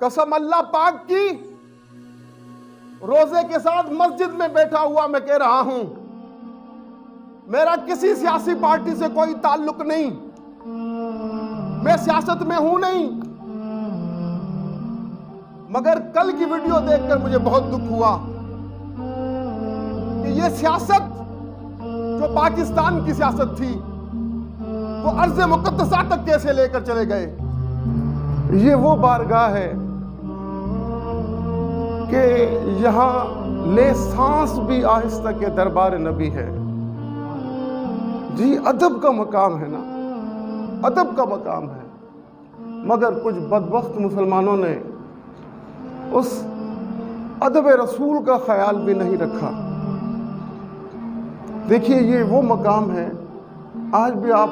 قسم اللہ پاک کی، روزے کے ساتھ مسجد میں بیٹھا ہوا میں کہہ رہا ہوں، میرا کسی سیاسی پارٹی سے کوئی تعلق نہیں، میں سیاست میں ہوں نہیں، مگر کل کی ویڈیو دیکھ کر مجھے بہت دکھ ہوا کہ یہ سیاست جو پاکستان کی سیاست تھی وہ ارض مقدسہ تک کیسے لے کر چلے گئے۔ یہ وہ بارگاہ ہے کہ یہاں لے سانس بھی آہستہ کے دربار نبی ہے۔ جی ادب کا مقام ہے نا، ادب کا مقام ہے، مگر کچھ بدبخت مسلمانوں نے اس ادب رسول کا خیال بھی نہیں رکھا۔ دیکھیے یہ وہ مقام ہے، آج بھی آپ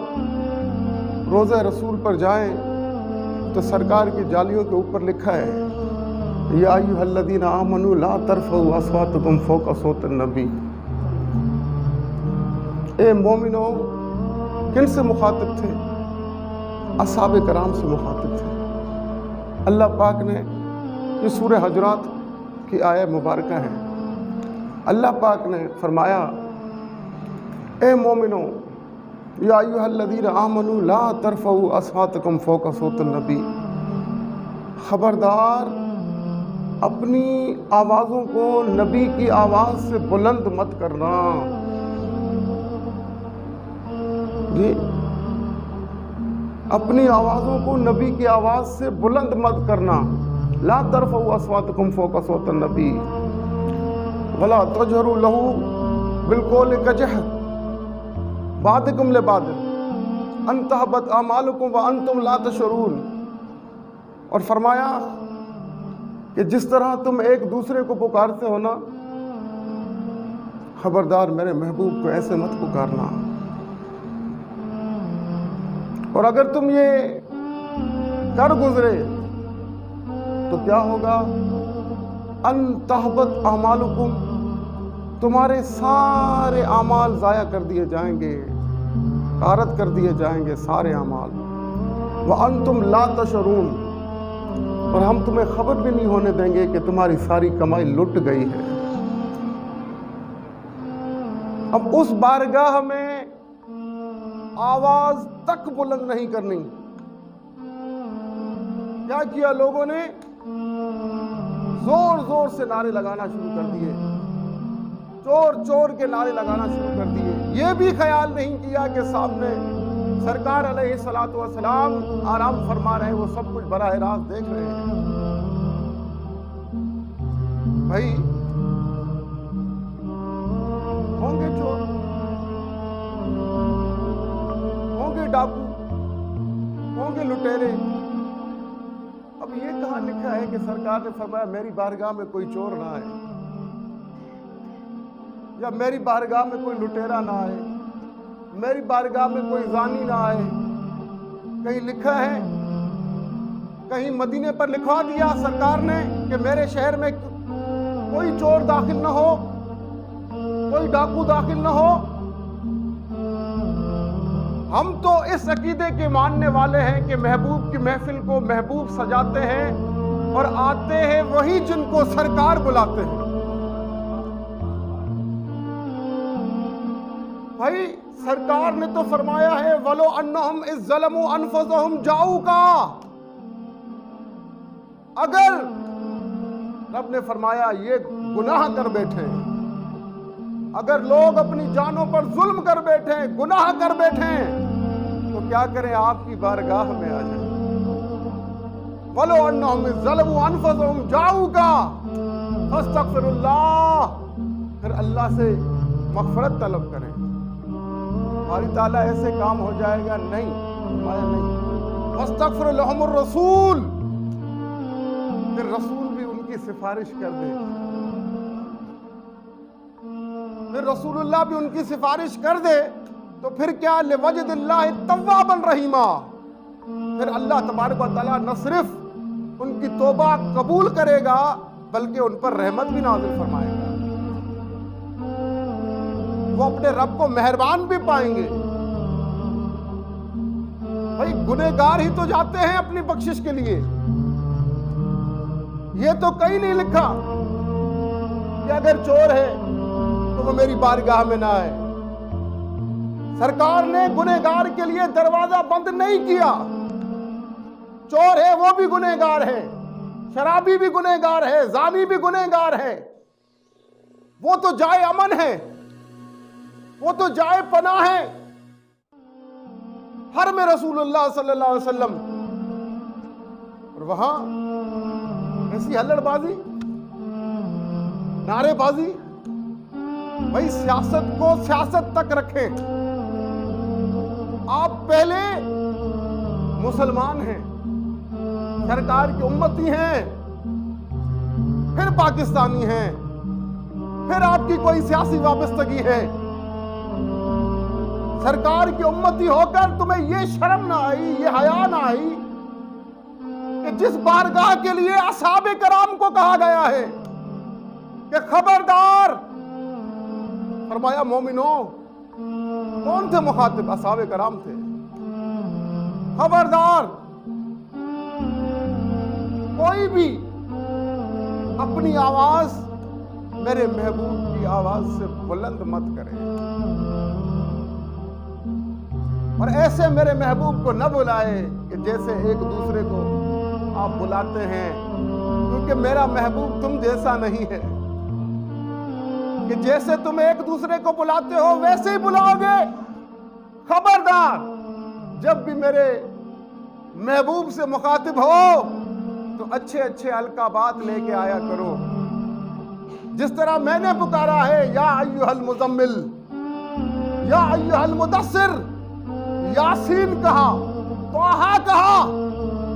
روضہ رسول پر جائیں تو سرکار کی جالیوں کے اوپر لکھا ہے یا ایھا الذین آمنوا لا ترفعوا اصواتکم فوق صوت النبی۔ اے مومنو، کن سے مخاطب تھے؟ اصحاب کرام سے مخاطب تھے۔ اللہ پاک نے، یہ سورہ حجرات کی آیہ مبارکہ ہے، اللہ پاک نے فرمایا اے مومنو یا ایھا الذین آمنوا لا ترفعوا اصواتکم فوق صوت النبی، خبردار اپنی آوازوں کو نبی کی آواز سے بلند مت کرنا۔ جی اپنی آوازوں کو نبی کی آواز سے بلند مت کرنا۔ لا ترفعوا اصواتکم فوق صوت النبی ولا تجہروا لہ بالقول کجہر بعضکم لبعض ان تحبط اعمالکم وانتم لا تشعرون۔ اور فرمایا کہ جس طرح تم ایک دوسرے کو پکارتے ہو نا، خبردار میرے محبوب کو ایسے مت پکارنا۔ اور اگر تم یہ کر گزرے تو کیا ہوگا؟ ان تحبط اعمالکم، تمہارے سارے اعمال ضائع کر دیے جائیں گے، غارت کر دیے جائیں گے سارے اعمال۔ وانتم لا تشعرون، اور ہم تمہیں خبر بھی نہیں ہونے دیں گے کہ تمہاری ساری کمائی لٹ گئی ہے۔ اب اس بارگاہ میں آواز تک بلند نہیں کرنی۔ کیا کیا لوگوں نے؟ زور زور سے نعرے لگانا شروع کر دیے، چور چور کے نعرے لگانا شروع کر دیے۔ یہ بھی خیال نہیں کیا کہ سامنے سرکار علیہ الصلوۃ والسلام آرام فرما رہے ہیں، وہ سب کچھ براہ راست دیکھ رہے ہیں۔ بھائی ہوں گے چور، ہوں گے ڈاکو، ہوں گے لٹیرے۔ اب یہ کہاں لکھا ہے کہ سرکار نے فرمایا میری بارگاہ میں کوئی چور نہ آئے، یا میری بارگاہ میں کوئی لٹیرا نہ آئے، میری بارگاہ میں کوئی زانی نہ آئے؟ کہیں لکھا ہے؟ کہیں مدینے پر لکھوا دیا سرکار نے کہ میرے شہر میں کوئی چور داخل نہ ہو، کوئی ڈاکو داخل نہ ہو؟ ہم تو اس عقیدے کے ماننے والے ہیں کہ محبوب کی محفل کو محبوب سجاتے ہیں اور آتے ہیں وہی جن کو سرکار بلاتے ہیں۔ بھائی سرکار نے تو فرمایا ہے وَلَوْ أَنَّهُمْ إِذْ ظَلَمُوا أَنفُسَهُمْ جَاءُوكَ، اگر رب نے فرمایا یہ گناہ کر بیٹھے، اگر لوگ اپنی جانوں پر ظلم کر بیٹھے، گناہ کر بیٹھے، تو کیا کریں؟ آپ کی بارگاہ میں آ جائیں۔ وَلَوْ أَنَّهُمْ إِذْ ظَلَمُوا أَنفُسَهُمْ جَاءُوكَ فَاسْتَغْفِرُوا اللَّهَ، پھر اللہ سے مغفرت طلب کریں۔ ہماری تعالیٰ ایسے کام ہو جائے گا؟ نہیں، فرمایا نہیں۔ فَاسْتَغْفِرُ لَهُمُ الرَّسُولُ، پھر رسول بھی ان کی سفارش کر دے، پھر رسول اللہ بھی ان کی سفارش کر دے، تو پھر کیا؟ لِوَجْدِ اللَّهِ تَوَّابًا رَحِيمًا، پھر اللہ تبارک و تعالیٰ نہ صرف ان کی توبہ قبول کرے گا بلکہ ان پر رحمت بھی نازل فرمائے گا۔ وہ اپنے رب کو مہربان بھی پائیں گے۔ بھائی گنہگار ہی تو جاتے ہیں اپنی بخشش کے لیے، یہ تو کہیں نہیں لکھا کہ اگر چور ہے تو وہ میری بارگاہ میں نہ آئے۔ سرکار نے گنہگار کے لیے دروازہ بند نہیں کیا۔ چور ہے وہ بھی گنہگار ہے، شرابی بھی گنہگار ہے، زانی بھی گنہگار ہے، وہ تو جائے امن ہے، وہ تو جائے پناہ ہے۔ حرم رسول اللہ صلی اللہ علیہ وسلم، اور وہاں ایسی ہلڑ بازی، نعرے بازی، بھائی سیاست کو سیاست تک رکھیں۔ آپ پہلے مسلمان ہیں، سرکار کی امتی ہیں، پھر پاکستانی ہیں، پھر آپ کی کوئی سیاسی وابستگی ہے۔ سرکار کی امتی ہو کر تمہیں یہ شرم نہ آئی، یہ حیا نہ آئی کہ جس بارگاہ کے لیے اصحاب کرام کو کہا گیا ہے کہ خبردار، فرمایا مومنوں، کون تھے مخاطب؟ اصحاب کرام تھے۔ خبردار، کوئی بھی اپنی آواز میرے محبوب کی آواز سے بلند مت کرے، اور ایسے میرے محبوب کو نہ بلائے کہ جیسے ایک دوسرے کو آپ بلاتے ہیں، کیونکہ میرا محبوب تم جیسا نہیں ہے کہ جیسے تم ایک دوسرے کو بلاتے ہو ویسے ہی بلاؤ گے۔ خبردار، جب بھی میرے محبوب سے مخاطب ہو تو اچھے اچھے القابات لے کے آیا کرو۔ جس طرح میں نے پکارا ہے یا ایھا المزمل، یا ایھا المدثر، یاسین کہا، طٰہٰ کہا،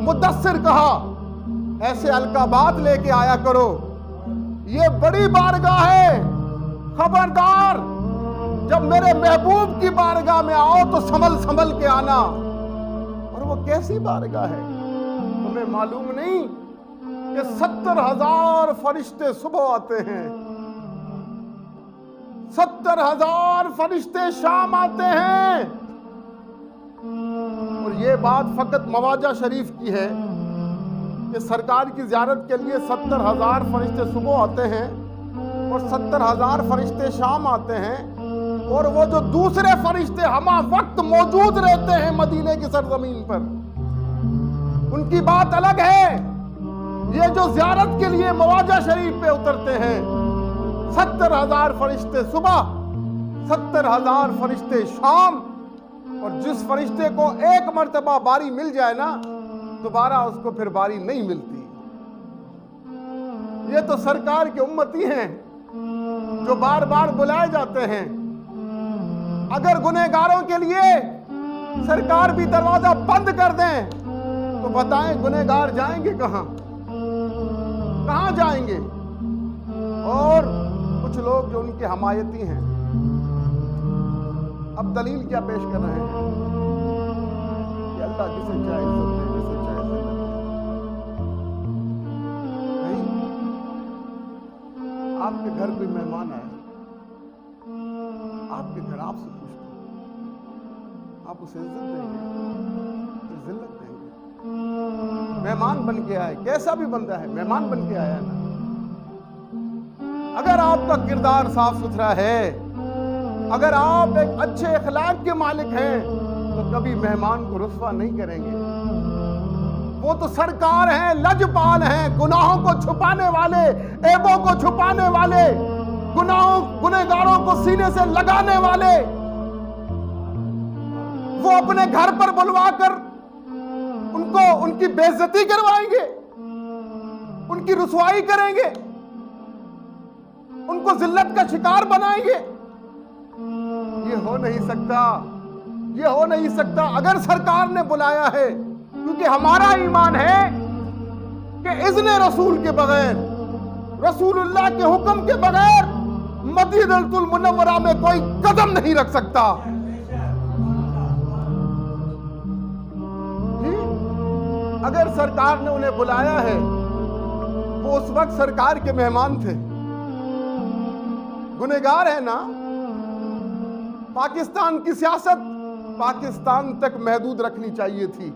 مدثر کہا، ایسے القابات لے کے آیا کرو۔ یہ بڑی بارگاہ ہے، خبردار، جب میرے محبوب کی بارگاہ میں آؤ تو سنبھل سنبھل کے آنا۔ اور وہ کیسی بارگاہ ہے؟ تمہیں معلوم نہیں کہ 70,000 فرشتے صبح آتے ہیں، 70,000 فرشتے شام آتے ہیں۔ اور یہ بات فقط مواجہ شریف کی ہے کہ سرکار کی زیارت کے لیے 70,000 فرشتے صبح آتے ہیں اور 70,000 فرشتے شام آتے ہیں، اور وہ جو دوسرے فرشتے ہمہ وقت موجود رہتے ہیں مدینے کی سرزمین پر، ان کی بات الگ ہے۔ یہ جو زیارت کے لیے مواجہ شریف پہ اترتے ہیں، 70,000 فرشتے صبح، 70,000 فرشتے شام، اور جس فرشتے کو ایک مرتبہ باری مل جائے نا، دوبارہ اس کو پھر باری نہیں ملتی۔ یہ تو سرکار کی امتی ہیں جو بار بار بلائے جاتے ہیں۔ اگر گنہگاروں کے لیے سرکار بھی دروازہ بند کر دیں تو بتائیں گنہگار جائیں گے کہاں؟ کہاں جائیں گے؟ اور کچھ لوگ جو ان کے حمایتی ہیں اب دلیل کیا پیش کر رہے ہیں کہ اللہ جسے چاہے عزت دے، جسے چاہے ذلت دے۔ نہیں، آپ کے گھر کوئی مہمان آئے، آپ کے گھر آپ سے پوچھتے ہیں، آپ اسے عزت دیں گے کہ ذلت دیں گے؟ مہمان بن کے آئے، کیسا بھی بندہ ہے، مہمان بن کے آیا نا۔ اگر آپ کا کردار صاف ستھرا ہے، اگر آپ ایک اچھے اخلاق کے مالک ہیں تو کبھی مہمان کو رسوا نہیں کریں گے۔ وہ تو سرکار ہیں، لجپال ہیں، گناہوں کو چھپانے والے، عیبوں کو چھپانے والے، گنہگاروں کو سینے سے لگانے والے۔ وہ اپنے گھر پر بلوا کر ان کی بے عزتی کروائیں گے، ان کی رسوائی کریں گے، ان کو ذلت کا شکار بنائیں گے۔ یہ ہو نہیں سکتا، یہ ہو نہیں سکتا۔ اگر سرکار نے بلایا ہے، کیونکہ ہمارا ایمان ہے کہ اذن رسول کے بغیر، رسول اللہ کے حکم کے بغیر مدینہ المنورہ میں کوئی قدم نہیں رکھ سکتا۔ جی، اگر سرکار نے انہیں بلایا ہے، وہ اس وقت سرکار کے مہمان تھے، گنہگار ہے نا۔ پاکستان کی سیاست پاکستان تک محدود رکھنی چاہیے تھی۔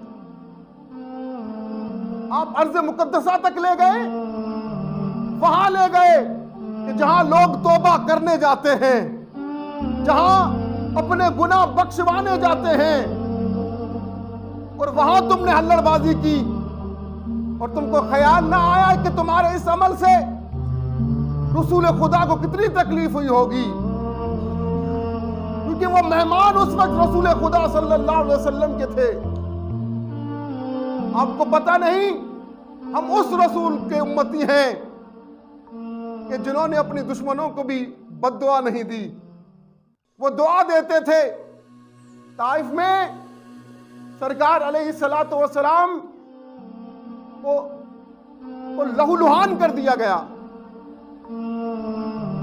آپ ارض مقدسہ تک لے گئے، وہاں لے گئے کہ جہاں لوگ توبہ کرنے جاتے ہیں، جہاں اپنے گناہ بخشوانے جاتے ہیں، اور وہاں تم نے ہلڑ بازی کی، اور تم کو خیال نہ آیا کہ تمہارے اس عمل سے رسول خدا کو کتنی تکلیف ہوئی ہوگی، کیونکہ وہ مہمان اس وقت رسول خدا صلی اللہ علیہ وسلم کے تھے۔ آپ کو پتہ نہیں ہم اس رسول کے امتی ہیں کہ جنہوں نے اپنی دشمنوں کو بھی بد دعا نہیں دی، وہ دعا دیتے تھے۔ طائف میں سرکار علیہ السلام کو لہو لہان کر دیا گیا،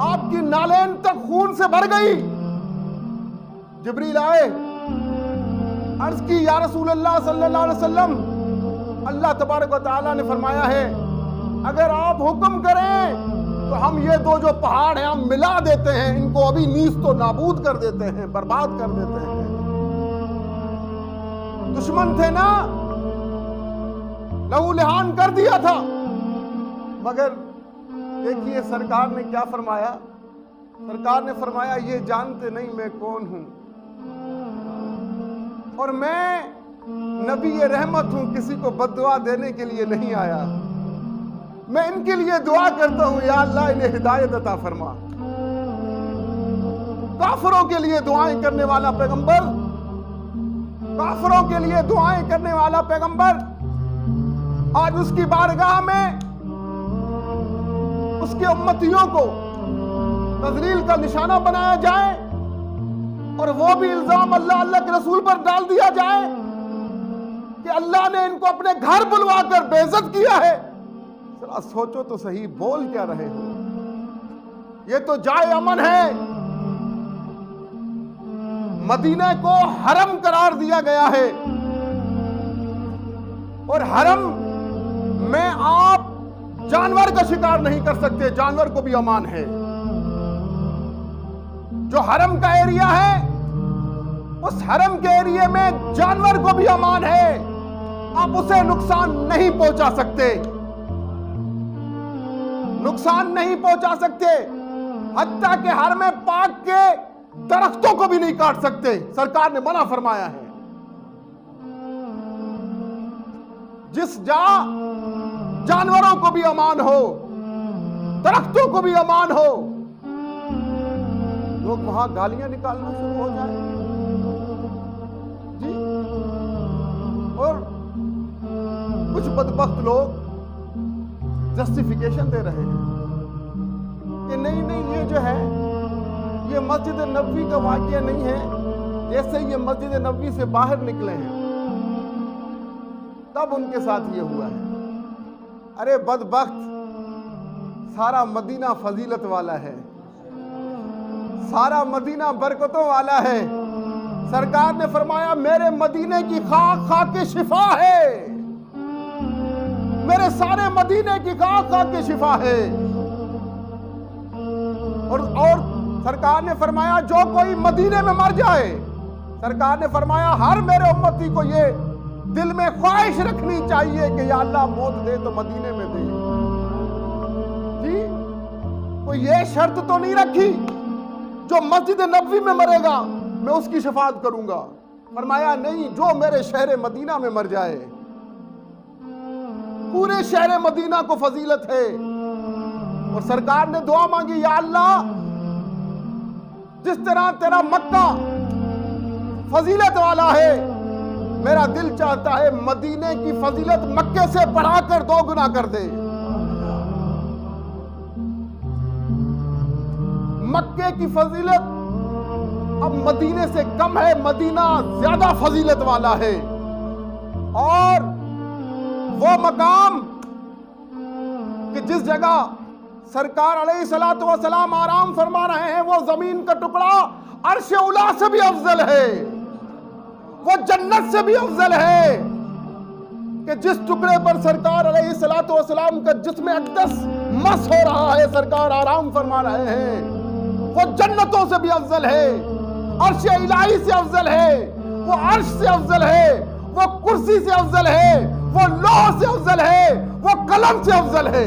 آپ کی نالین تک خون سے بھر گئی۔ جبریل آئے، عرض کی یا رسول اللہ صلی اللہ علیہ وسلم، اللہ تبارک و تعالیٰ نے فرمایا ہے اگر آپ حکم کریں تو ہم یہ دو جو پہاڑ ہیں ہم ملا دیتے ہیں، ان کو ابھی نیست و نابود کر دیتے ہیں، برباد کر دیتے ہیں۔ دشمن تھے نا، لہو لہان کر دیا تھا، مگر دیکھیے سرکار نے کیا فرمایا؟ سرکار نے فرمایا یہ جانتے نہیں میں کون ہوں، اور میں نبی رحمت ہوں، کسی کو بد دعا دینے کے لیے نہیں آیا، میں ان کے لیے دعا کرتا ہوں یا اللہ انہیں ہدایت عطا فرما۔ کافروں کے لیے دعائیں کرنے والا پیغمبر، کافروں کے لیے دعائیں کرنے والا پیغمبر، آج اس کی بارگاہ میں اس کے امتیوں کو تذلیل کا نشانہ بنایا جائے، اور وہ بھی الزام اللہ کے رسول پر ڈال دیا جائے کہ اللہ نے ان کو اپنے گھر بلوا کر بے عزت کیا ہے۔ ذرا سوچو تو صحیح، بول کیا رہے ہو؟ یہ تو جائے امن ہے، مدینہ کو حرم قرار دیا گیا ہے، اور حرم میں آپ جانور کا شکار نہیں کر سکتے، جانور کو بھی امان ہے۔ جو حرم کا ایریا ہے اس حرم کے ایریے میں جانور کو بھی امان ہے، آپ اسے نقصان نہیں پہنچا سکتے، نقصان نہیں پہنچا سکتے، حتیٰ کہ حرم پاک کے درختوں کو بھی نہیں کاٹ سکتے، سرکار نے منع فرمایا ہے۔ جس جا جانوروں کو بھی امان ہو، درختوں کو بھی امان ہو، لوگ وہاں گالیاں نکالنا شروع ہو جائیں جی، اور کچھ بدبخت لوگ جسٹیفیکیشن دے رہے ہیں کہ نہیں یہ جو ہے یہ مسجد نبوی کا واقعہ نہیں ہے، جیسے یہ مسجد نبوی سے باہر نکلے ہیں تب ان کے ساتھ یہ ہوا ہے۔ ارے بدبخت، سارا مدینہ فضیلت والا ہے، سارا مدینہ برکتوں والا ہے۔ سرکار نے فرمایا میرے مدینے کی خاک خاک شفا ہے، میرے سارے مدینے کی خاک خاک شفا ہے۔ اور سرکار نے فرمایا جو کوئی مدینے میں مر جائے، سرکار نے فرمایا ہر میرے امتی کو یہ دل میں خواہش رکھنی چاہیے کہ یا اللہ موت دے تو مدینے میں دے جی۔ کوئی یہ شرط تو نہیں رکھی جو مسجد نبوی میں مرے گا میں اس کی شفاعت کروں گا، فرمایا نہیں، جو میرے شہر مدینہ میں مر جائے، پورے شہر مدینہ کو فضیلت ہے۔ اور سرکار نے دعا مانگی یا اللہ جس طرح تیرا مکہ فضیلت والا ہے، میرا دل چاہتا ہے مدینے کی فضیلت مکے سے بڑھا کر 2 گنا کر دے۔ مکے کی فضیلت اب مدینے سے کم ہے، مدینہ زیادہ فضیلت والا ہے، اور وہ مقام کہ جس جگہ سرکار علیہ السلام آرام فرما رہے ہیں وہ زمین کا ٹکڑا عرش اولا سے بھی افضل ہے، وہ جنت سے بھی افضل ہے کہ جس ٹکڑے پر سرکار علیہ السلام کا جسم اقدس مس ہو رہا ہے، سرکار آرام فرما رہے ہیں، وہ جنتوں سے بھی افضل ہے، عرش الہی سے افضل ہے، وہ عرش سے افضل ہے، وہ کرسی سے افضل ہے، وہ لوح سے افضل ہے، وہ قلم سے افضل ہے۔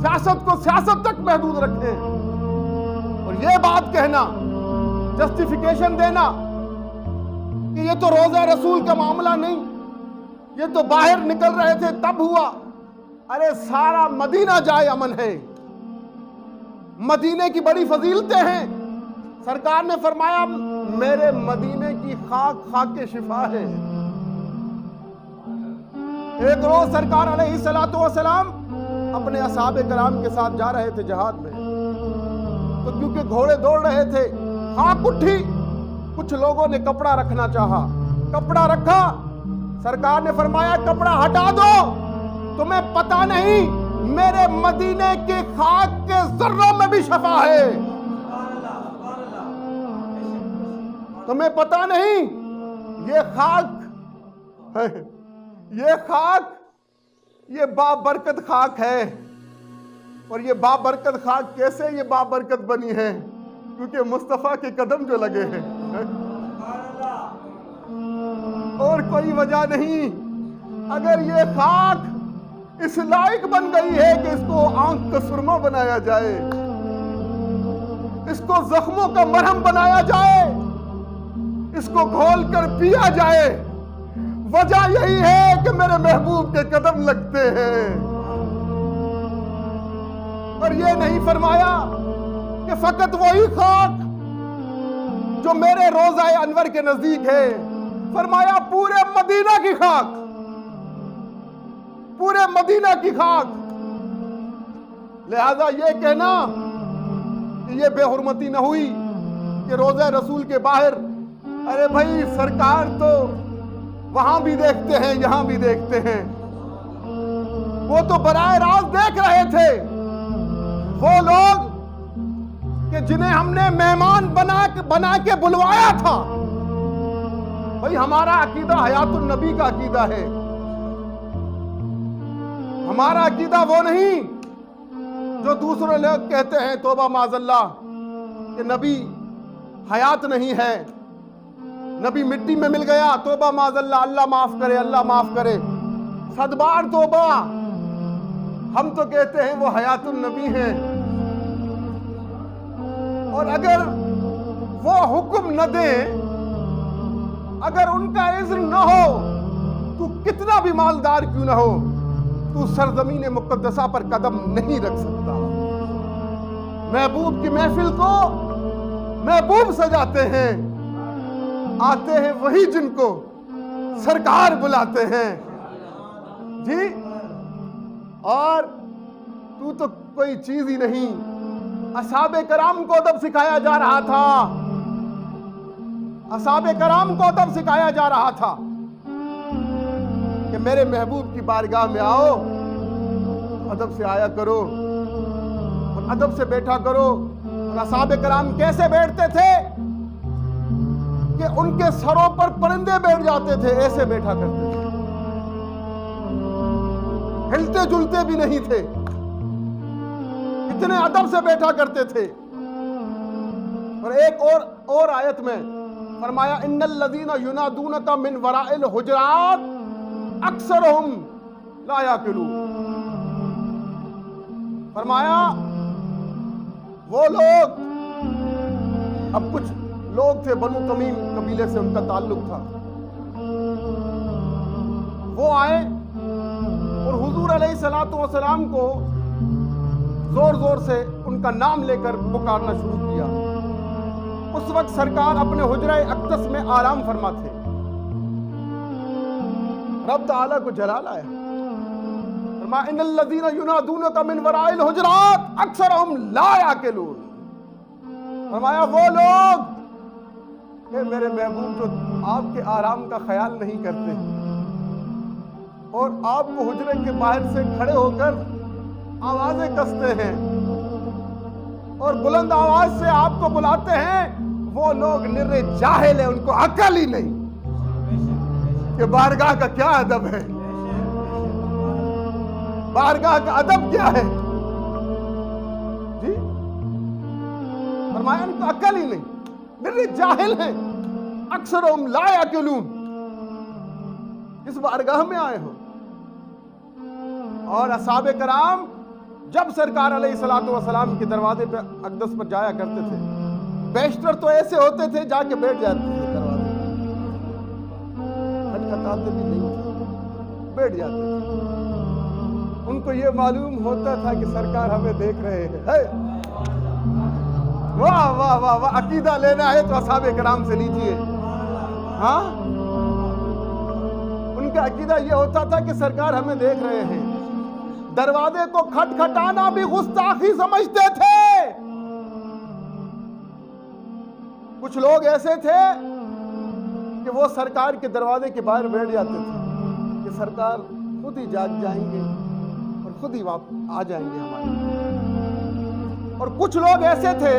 سیاست کو سیاست تک محدود رکھیں، اور یہ بات کہنا، جسٹیفیکیشن دینا کہ یہ تو روزہ رسول کا معاملہ نہیں، یہ تو باہر نکل رہے تھے تب ہوا۔ ارے سارا مدینہ جائے امن ہے، مدینے کی بڑی فضیلتیں ہیں۔ سرکار نے فرمایا میرے مدینے کی خاک خاک شفا ہے۔ ایک روز سرکار علیہ السلام اپنے اصحاب کرام کے ساتھ جا رہے تھے جہاد میں، تو کیونکہ گھوڑے دوڑ رہے تھے خاک اٹھی، کچھ لوگوں نے کپڑا رکھنا چاہا، کپڑا رکھا، سرکار نے فرمایا کپڑا ہٹا دو، تمہیں پتہ نہیں میرے مدینے کی خاک کے ذروں میں بھی شفا ہے، تمہیں پتہ نہیں یہ خاک یہ بابرکت خاک ہے۔ اور یہ بابرکت خاک کیسے یہ بابرکت بنی ہے؟ کیونکہ مصطفیٰ کے قدم جو لگے ہیں، اور کوئی وجہ نہیں۔ اگر یہ خاک اس لائق بن گئی ہے کہ اس کو آنکھ کا سرما بنایا جائے، اس کو زخموں کا مرہم بنایا جائے، اس کو گھول کر پیا جائے، وجہ یہی ہے کہ میرے محبوب کے قدم لگتے ہیں۔ اور یہ نہیں فرمایا کہ فقط وہی خاک جو میرے روضہ انور کے نزدیک ہے، فرمایا پورے مدینہ کی خاک، پورے مدینہ کی خاک۔ لہذا یہ کہنا کہ یہ بے حرمتی نہ ہوئی کہ روضہ رسول کے باہر، ارے بھائی سرکار تو وہاں بھی دیکھتے ہیں یہاں بھی دیکھتے ہیں، وہ تو براہ راست دیکھ رہے تھے۔ وہ لوگ کہ جنہیں ہم نے مہمان بنا کے بلوایا تھا، بھائی ہمارا عقیدہ حیات النبی کا عقیدہ ہے، ہمارا عقیدہ وہ نہیں جو دوسرے لوگ کہتے ہیں توبہ معاذ اللہ کہ نبی حیات نہیں ہے، نبی مٹی میں مل گیا، توبہ معاذ اللہ، اللہ معاف کرے، اللہ معاف کرے، صد بار توبہ۔ ہم تو کہتے ہیں وہ حیات النبی ہیں، اور اگر وہ حکم نہ دیں، اگر ان کا اذن نہ ہو، تو کتنا بھی مالدار کیوں نہ ہو، تو سرزمین مقدسہ پر قدم نہیں رکھ سکتا۔ محبوب کی محفل کو محبوب سجاتے ہیں، آتے ہیں وہی جن کو سرکار بلاتے ہیں جی۔ اور تو کوئی چیز ہی نہیں۔ اصحاب کرام کو ادب سکھایا جا رہا تھا، اصحاب کرام کو ادب سکھایا جا رہا تھا کہ میرے محبوب کی بارگاہ میں آؤ، ادب سے آیا کرو اور ادب سے بیٹھا کرو۔ اور اصحاب کرام کیسے بیٹھتے تھے کہ ان کے سروں پر پرندے بیٹھ جاتے تھے، ایسے بیٹھا کرتے تھے، ہلتے جلتے بھی نہیں تھے، اتنے ادب سے بیٹھا کرتے تھے۔ اور ایک اور آیت میں فرمایا ان الذین ینادونک من وراء الحجرات اکثرهم لا یعقلون، فرمایا وہ لوگ، اب کچھ لوگ تھے بنو تمیم قبیلے سے ان کا تعلق تھا، وہ آئے اور حضور علیہ السلام کو زور زور سے ان کا نام لے کر پکارنا شروع کیا۔ اس وقت سرکار اپنے حجرہ اقدس میں آرام فرما تھے، رب تعالیٰ کو جلال آیا، فرمایا ان الذین ینادونک من وراء الحجرات اکثرهم لا یعقلون، فرمایا وہ لوگ کہ میرے محبوب جو آپ کے آرام کا خیال نہیں کرتے اور آپ کو حجرے کے باہر سے کھڑے ہو کر آوازیں کستے ہیں اور بلند آواز سے آپ کو بلاتے ہیں، وہ لوگ نرے جاہل ہیں، ان کو عقل ہی نہیں کہ بارگاہ کا کیا ادب ہے، بارگاہ کا ادب کیا ہے جی۔ فرمایا ان کو عقل ہی نہیں، نرے جاہل ہیں، اکثرهم لا یعقلون، اس بارگاہ میں آئے ہو۔ اور اصحاب کرام جب سرکار علیہ الصلوۃ والسلام کے دروازے پہ اقدس پر جایا کرتے تھے، بیشتر تو ایسے ہوتے تھے جا کے بیٹھ جاتے تھے دروازے پر، کھٹکھٹاتے بھی نہیں تھے، بیٹھ جاتے تھے۔ ان کو یہ معلوم ہوتا تھا کہ سرکار ہمیں دیکھ رہے ہیں۔ واہ واہ واہ واہ، عقیدہ لینا ہے تو اصحاب کرام سے لیجئے۔ ہاں، ان کا عقیدہ یہ ہوتا تھا کہ سرکار ہمیں دیکھ رہے ہیں۔ دروازے کو کھٹکھٹانا بھی گستاخی سمجھتے تھے۔ کچھ لوگ ایسے تھے کہ وہ سرکار کے دروازے کے باہر بیٹھ جاتے تھے کہ سرکار خود ہی جاگ جائیں گے اور خود ہی واپس آ جائیں گے ہمارے۔ اور کچھ لوگ ایسے تھے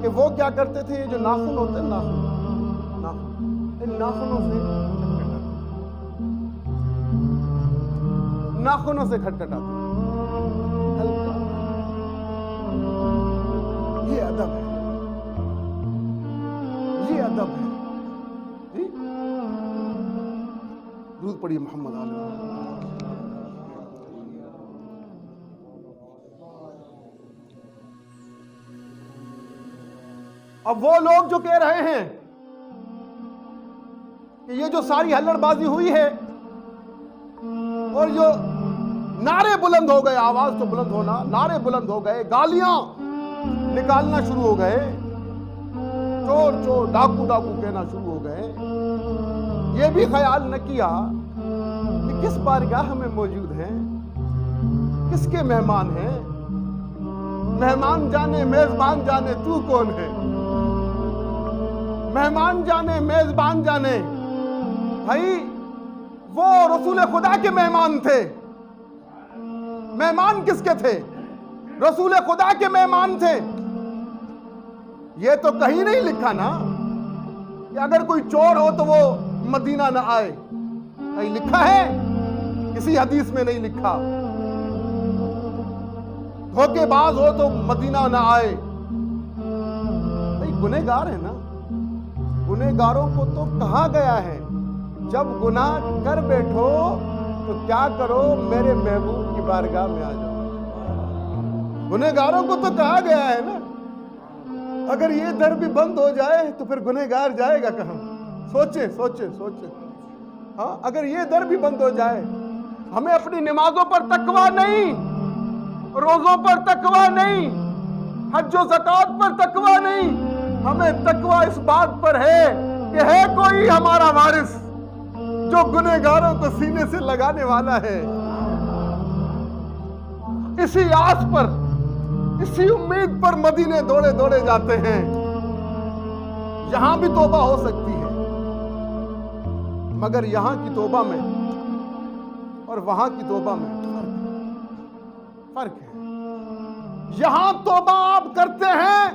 کہ وہ کیا کرتے تھے، یہ جو ناخن ہوتے ہیں، ان ناخنوں سے کھٹکھٹاتے، ہلکا۔ یہ ادب ہے، یہ ادب ہے جی۔ درود پڑھیے محمد علیہ۔ اب وہ لوگ جو کہہ رہے ہیں کہ یہ جو ساری ہلڑ بازی ہوئی ہے اور جو نعرے بلند ہو گئے، آواز تو بلند ہونا، نعرے بلند ہو گئے، گالیاں نکالنا شروع ہو گئے، چور چور، ڈاکو ڈاکو کہنا شروع ہو گئے، یہ بھی خیال نہ کیا کہ کس بارگاہ میں موجود ہیں، کس کے مہمان ہیں۔ مہمان جانے میزبان جانے تو کون ہے، مہمان جانے میزبان جانے۔ بھائی وہ رسول خدا کے مہمان تھے، مہمان کس کے تھے؟ رسول خدا کے مہمان تھے۔ یہ تو کہیں نہیں لکھا نا کہ اگر کوئی چور ہو تو وہ مدینہ نہ آئے، کہیں لکھا ہے؟ کسی حدیث میں نہیں لکھا۔ دھوکے باز ہو تو مدینہ نہ آئے۔ بھائی گنہگار ہے نا، گنہگاروں کو تو کہا گیا ہے جب گناہ کر بیٹھو تو کیا کرو، میرے محبوب کی بارگاہ میں آ جاؤ۔ گنہگاروں کو تو کہا گیا ہے نا۔ اگر یہ در بھی بند ہو جائے تو پھر گنہگار جائے گا کہاں؟ سوچیں سوچیں سوچیں۔ ہاں، اگر یہ در بھی بند ہو جائے، ہمیں اپنی نمازوں پر تقویٰ نہیں، روزوں پر تقویٰ نہیں، حج و زکوٰۃ پر تقویٰ نہیں، ہمیں تقویٰ اس بات پر ہے کہ ہے کوئی ہمارا وارث جو گنہگاروں کو سینے سے لگانے والا ہے۔ اسی آس پر، اسی امید پر مدینے دوڑے دوڑے جاتے ہیں۔ یہاں بھی توبہ ہو سکتی ہے، مگر یہاں کی توبہ میں اور وہاں کی توبہ میں فرق ہے۔ یہاں توبہ آپ کرتے ہیں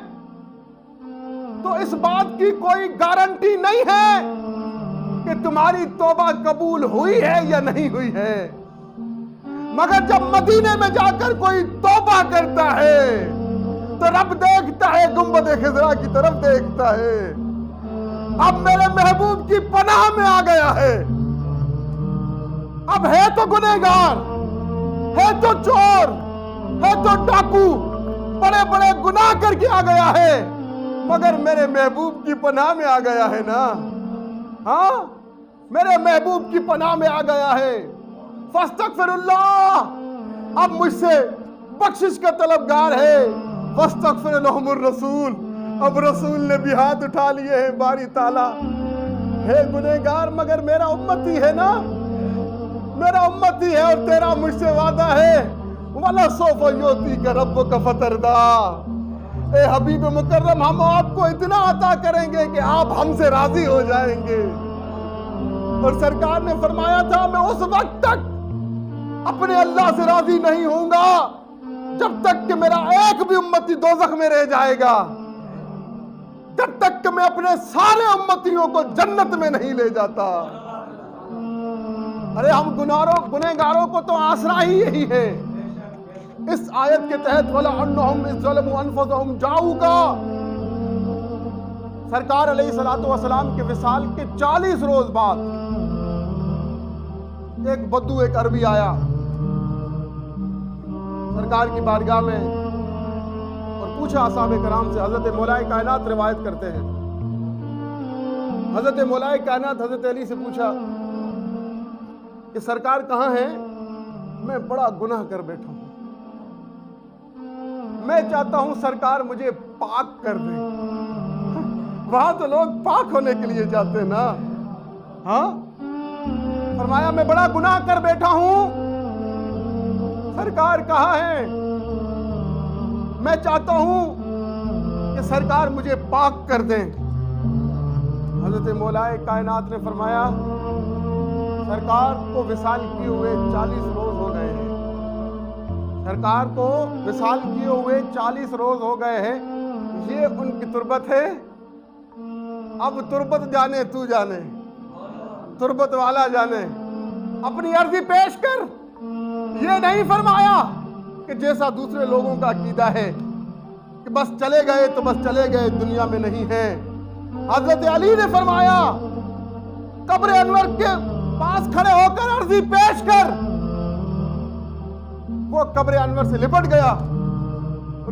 تو اس بات کی کوئی گارنٹی نہیں ہے کہ تمہاری توبہ قبول ہوئی ہے یا نہیں ہوئی ہے، مگر جب مدینے میں جا کر کوئی توبہ کرتا ہے تو رب دیکھتا ہے، گنبد خضرا کی طرف دیکھتا ہے، اب میرے محبوب کی پناہ میں آ گیا ہے۔ اب ہے تو گنہگار، ہے تو چور، ہے تو ڈاکو، بڑے بڑے گناہ کر کے آ گیا ہے، مگر میرے محبوب کی پناہ میں آ گیا ہے نا۔ ہاں، میرے محبوب کی پناہ میں آ گیا ہے۔ فاستغفر اللہ، اب مجھ سے بخشش کا طلبگار ہے۔ واستغفر لهم الرسول، اب رسول نے بھی ہاتھ اٹھا لیے ہیں باری تعالیٰ۔ ہے گنہگار مگر میرا امتی ہے نا، میرا امتی ہے، اور تیرا مجھ سے وعدہ ہے وَلَسَوْفَ يُعْطِيكَ رَبُّكَ فَتَرْضَىٰ۔ اے حبیب مکرم، ہم آپ کو اتنا عطا کریں گے کہ آپ ہم سے راضی ہو جائیں گے۔ اور سرکار نے فرمایا تھا میں اس وقت تک اپنے اللہ سے راضی نہیں ہوں گا جب تک کہ میرا ایک بھی امتی دوزخ میں رہ جائے گا، جب تک کہ میں اپنے سارے امتیوں کو جنت میں نہیں لے جاتا۔ ارے ہم گنہگاروں کو تو آسرا ہی یہی ہے۔ اس آیت کے تحت وَلَعَنَّهُمْ إِذْ ظَلَمُوا أَنفُسَهُمْ جَاءُوكَ، سرکار علیہ السلام کے وصال کے 40 روز بعد ایک بدو، ایک عربی آیا، سرکار کی بارگاہ میں اور پوچھا اصحاب کرام سے. حضرت مولا کائنات روایت کرتے ہیں, حضرت مولا کائنات حضرت علی سے پوچھا کہ سرکار کہاں ہیں؟ میں بڑا گناہ کر بیٹھا ہوں, میں چاہتا ہوں سرکار مجھے پاک کر دیں. وہاں تو لوگ پاک ہونے کے لیے جاتے ہیں نا. ہاں, فرمایا میں بڑا گناہ کر بیٹھا ہوں, سرکار کہاں ہے؟ میں چاہتا ہوں کہ سرکار مجھے پاک کر دیں. حضرت مولا کائنات نے فرمایا سرکار کو وصال کیے ہوئے 40 روز ہو گئے ہیں. سرکار کو وصال کیے ہوئے 40 روز ہو گئے ہیں. یہ ان کی تربت ہے. اب تربت جانے تو جانے, تربت والا جانے. اپنی عرضی پیش کر. یہ نہیں فرمایا کہ جیسا دوسرے لوگوں کا عقیدہ ہے کہ بس چلے گئے تو بس چلے گئے, دنیا میں نہیں ہے. حضرت علی نے فرمایا قبر انور کے پاس کھڑے ہو کر عرضی پیش کر. وہ قبر انور سے لپٹ گیا,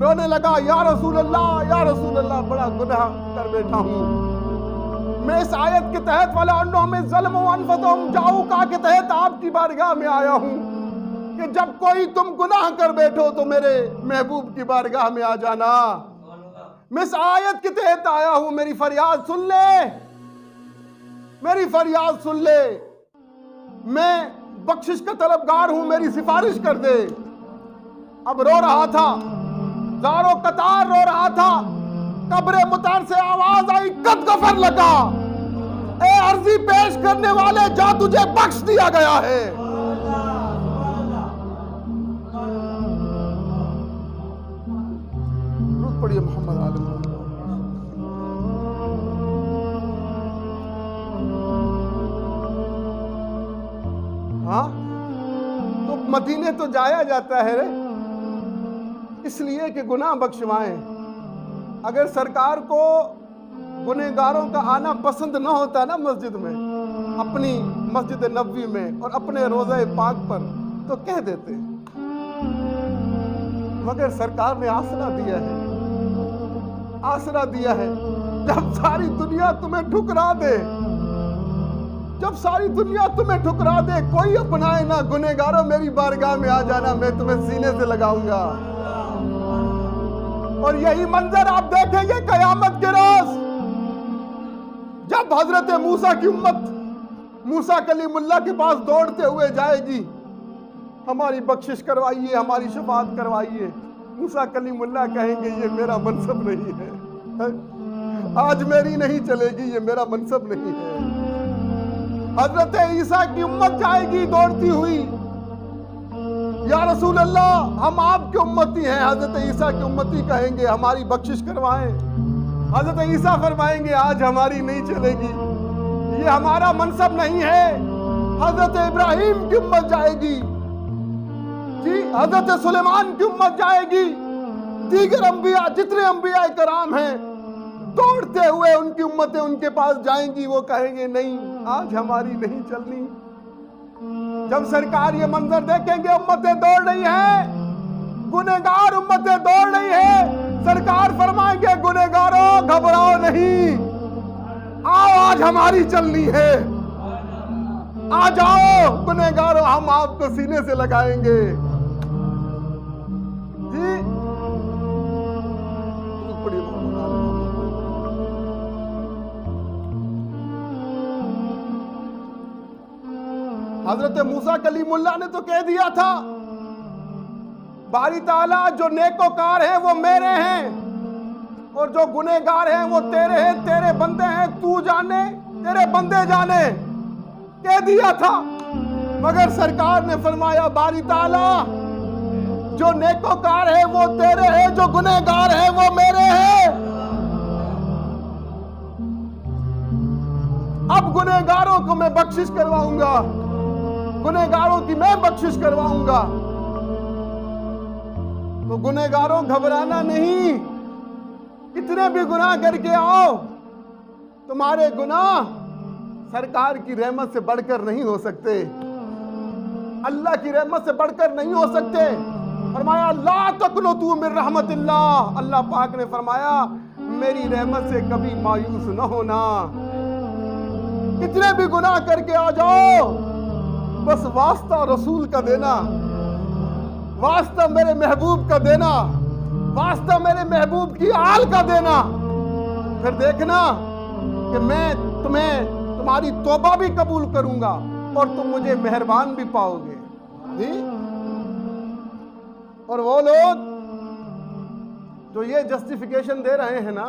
رونے لگا, یا رسول اللہ, یا رسول اللہ, بڑا گناہ کر بیٹھا ہوں. میں اس آیت کے تحت وَلَا أَنَّهُمْ ظَلَمُوا أَنفُسَهُمْ جَاءُوكَ کے تحت آپ کی بارگاہ میں آیا ہوں کہ جب کوئی تم گناہ کر بیٹھو تو میرے محبوب کی بارگاہ میں آ جانا. میں اس آیت کے تحت آیا ہوں, میری فریاد سن لے, میری فریاد سن لے. میں بخشش کا طلبگار ہوں, میری سفارش کر دے. اب رو رہا تھا, زاروں قطار رو رہا تھا. قبر مطہر سے آواز آئی, قد غفر لگا, اے عرضی پیش کرنے والے جا تجھے بخش دیا گیا ہے. درود پڑھیے محمد عالم. ہاں تو مدینے تو جایا جاتا ہے اس لیے کہ گناہ بخشوائیں. اگر سرکار کو گنہگاروں کا آنا پسند نہ ہوتا نا مسجد میں, اپنی مسجد نبوی میں اور اپنے روضہ پاک پر, تو کہہ دیتے. مگر سرکار نے آسرا دیا ہے, آسرا دیا ہے. جب ساری دنیا تمہیں ٹھکرا دے, جب ساری دنیا تمہیں ٹھکرا دے, کوئی اپنائے نہ گنہگاروں میری بارگاہ میں آ جانا, میں تمہیں سینے سے لگاؤں گا. اور یہی منظر آپ دیکھیں گے قیامت کے روز, جب حضرت موسیٰ کی امت موسیٰ کلیم اللہ کے پاس دوڑتے ہوئے جائے گی, ہماری بخشش کروائیے, ہماری شفاعت کروائیے. موسیٰ کلیم اللہ کہیں گے یہ میرا منصب نہیں ہے, آج میری نہیں چلے گی, یہ میرا منصب نہیں ہے. حضرت عیسیٰ کی امت جائے گی دوڑتی ہوئی, یا رسول اللہ ہم آپ کے امتی ہیں. حضرت عیسیٰ کے امتی کہیں گے ہماری بخشش کروائیں. حضرت عیسیٰ فرمائیں گے آج ہماری نہیں چلے گی, یہ ہمارا منصب نہیں ہے. حضرت ابراہیم کی امت جائے گی, جی حضرت سلیمان کی امت جائے گی, دیگر انبیاء جتنے انبیاء کرام ہیں دوڑتے ہوئے ان کی امتیں ان کے پاس جائیں گی. وہ کہیں گے نہیں آج ہماری نہیں چلنی. جب سرکار یہ منظر دیکھیں گے, امتیں دوڑ رہی ہیں, گنہگار امتیں دوڑ رہی ہیں, سرکار فرمائیں گے گنہگاروں گھبراؤ نہیں, آؤ آج ہماری چلنی ہے, آ جاؤ گنہگاروں, ہم آپ کو سینے سے لگائیں گے. جی حضرت موسیٰ کلیم اللہ نے تو کہہ دیا تھا باری تعالیٰ جو نیکوکار ہیں وہ میرے ہیں اور جو گنہگار ہیں وہ تیرے ہیں, تیرے بندے ہیں, تو جانے تیرے بندے جانے, کہہ دیا تھا. مگر سرکار نے فرمایا باری تعالیٰ جو نیکوکار ہیں وہ تیرے ہیں, جو گنہگار ہیں وہ میرے ہیں. اب گنہگاروں کو میں بخشش کرواؤں گا, گنہگاروں کی میں بخشش کرواؤں گا. تو گنہگاروں گھبرانا نہیں, کتنے بھی گناہ کر کے آؤ, تمہارے گناہ سرکار کی رحمت سے بڑھ کر نہیں ہو سکتے, اللہ کی رحمت سے بڑھ کر نہیں ہو سکتے. فرمایا لا تقنطوا من رحمت اللہ، اللہ پاک نے فرمایا میری رحمت سے کبھی مایوس نہ ہونا، کتنے بھی گناہ کر کے آ جاؤ، بس واسطہ رسول کا دینا، واسطہ میرے محبوب کا دینا، واسطہ میرے محبوب کی آل کا دینا، پھر دیکھنا کہ میں تمہاری توبہ بھی قبول کروں گا اور تم مجھے مہربان بھی پاؤ گے. جی اور وہ لوگ جو یہ جسٹیفیکیشن دے رہے ہیں نا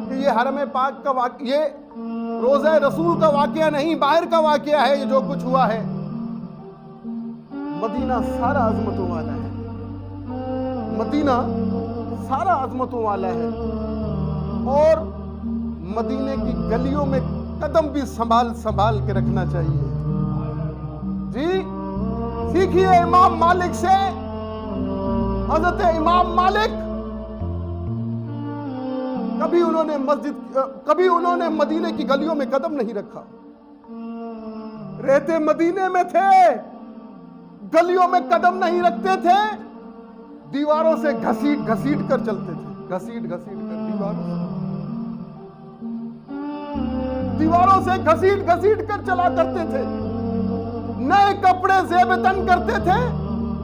کہ یہ حرم پاک کا واقعہ، یہ روزہ رسول کا واقعہ نہیں، باہر کا واقعہ ہے یہ جو کچھ ہوا ہے. مدینہ سارا عظمتوں والا ہے، مدینہ سارا عظمتوں والا ہے، اور مدینے کی گلیوں میں قدم بھی سنبھال کے رکھنا چاہیے. جی سیکھیے امام مالک سے. حضرت امام مالک کبھی انہوں نے مدینے کی گلیوں میں قدم نہیں رکھا، رہتے مدینے میں تھے، گلیوں میں قدم نہیں رکھتے تھے، دیواروں سے گھسیٹ کر چلتے تھے، گھسیٹ کر دیواروں سے گھسیٹ کر چلا کرتے تھے. نئے کپڑے زیب تن کرتے تھے،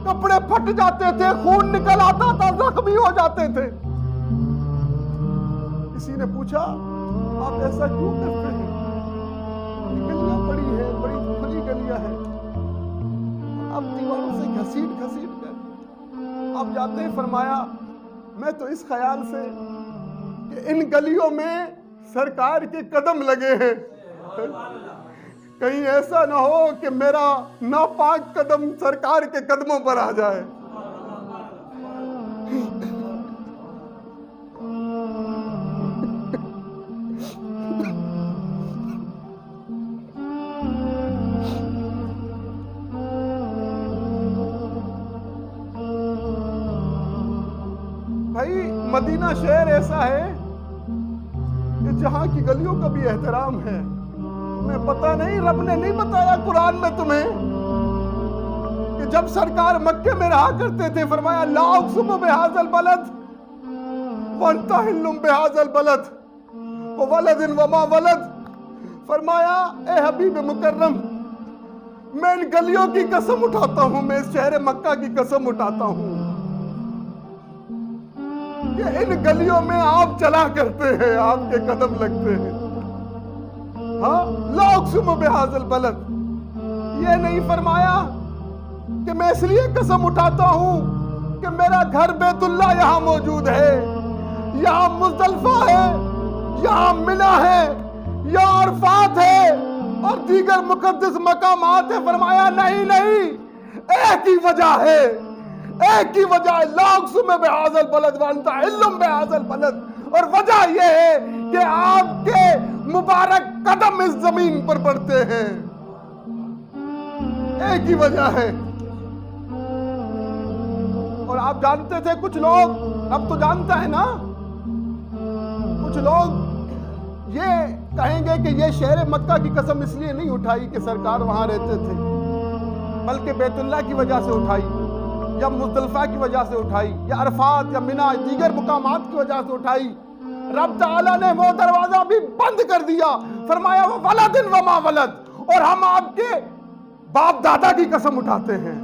کپڑے پھٹ جاتے تھے، خون نکل آتا تھا، زخمی ہو جاتے تھے. کسی نے پوچھا آپ ایسا کیوں کرتے ہیں؟ گلیاں بڑی ہیں، بڑی کھلی گلیاں ہیں، اب دیواروں سے گھسیٹ کر آپ جاتے ہیں. فرمایا میں تو اس خیال سے کہ ان گلیوں میں سرکار کے قدم لگے ہیں، کہیں ایسا نہ ہو کہ میرا ناپاک قدم سرکار کے قدموں پر آ جائے. بھائی مدینہ شہر ایسا ہے کہ جہاں کی گلیوں کا بھی احترام ہے. تمہیں پتہ نہیں، رب نے نہیں بتایا قرآن میں تمہیں کہ جب سرکار مکے میں رہا کرتے تھے فرمایا لا اقسم بہذا البلد وانت حل بہذا البلد وولد وما ولد. فرمایا اے حبیب مکرم میں ان گلیوں کی قسم اٹھاتا ہوں، میں اس شہر مکہ کی قسم اٹھاتا ہوں کہ ان گلیوں میں آپ چلا کرتے ہیں، آپ کے قدم لگتے ہیں. ہاں لا اقسم بہذا البلد، یہ نہیں فرمایا کہ میں اس لیے قسم اٹھاتا ہوں کہ میرا گھر بیت اللہ یہاں موجود ہے، یہاں مزدلفہ ہے، یہاں منی ہے، یہاں عرفات ہے اور دیگر مقدس مقامات ہے. فرمایا نہیں، ایک ہی وجہ ہے، ایک ہی وجہ ہے، لا اقسم بہذا البلد وانت حل بہذا البلد، اور وجہ یہ ہے کہ آپ کے مبارک قدم اس زمین پر پڑتے ہیں. ایک ہی وجہ ہے. اور آپ جانتے تھے کچھ لوگ، اب تو جانتا ہے نا، کچھ لوگ یہ کہیں گے کہ یہ شہر مکہ کی قسم اس لیے نہیں اٹھائی کہ سرکار وہاں رہتے تھے، بلکہ بیت اللہ کی وجہ سے اٹھائی، یا مزدلفہ کی وجہ سے اٹھائی، یا عرفات یا منی دیگر مقامات کی وجہ سے اٹھائی. رب تعالیٰ نے وہ دروازہ بھی بند کر دیا. فرمایا ولد وما ولد، اور ہم آپ کے باپ دادا کی قسم اٹھاتے ہیں،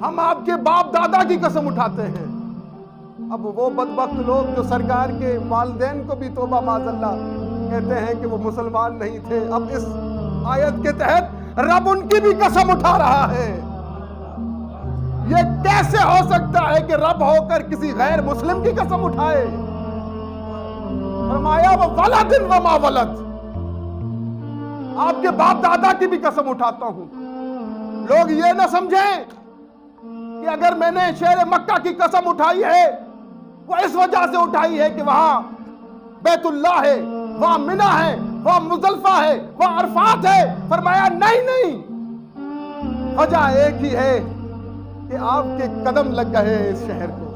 ہم آپ کے باپ دادا کی قسم اٹھاتے ہیں. اب وہ بدبخت لوگ جو سرکار کے والدین کو بھی توبہ معاذ اللہ کہتے ہیں کہ وہ مسلمان نہیں تھے، اب اس آیت کے تحت رب ان کی بھی قسم اٹھا رہا ہے. یہ کیسے ہو سکتا ہے کہ رب ہو کر کسی غیر مسلم کی قسم اٹھائے؟ فرمایا وہ ولد وما ولد، آپ کے باپ دادا کی بھی قسم اٹھاتا ہوں. لوگ یہ نہ سمجھیں کہ اگر میں نے شہر مکہ کی قسم اٹھائی ہے وہ اس وجہ سے اٹھائی ہے کہ وہاں بیت اللہ ہے، وہاں منی ہے، وہاں مزدلفہ ہے، وہاں عرفات ہے. فرمایا نہیں، وجہ ایک ہی ہے کہ آپ کے قدم لگ گئے ہیں اس شہر کو،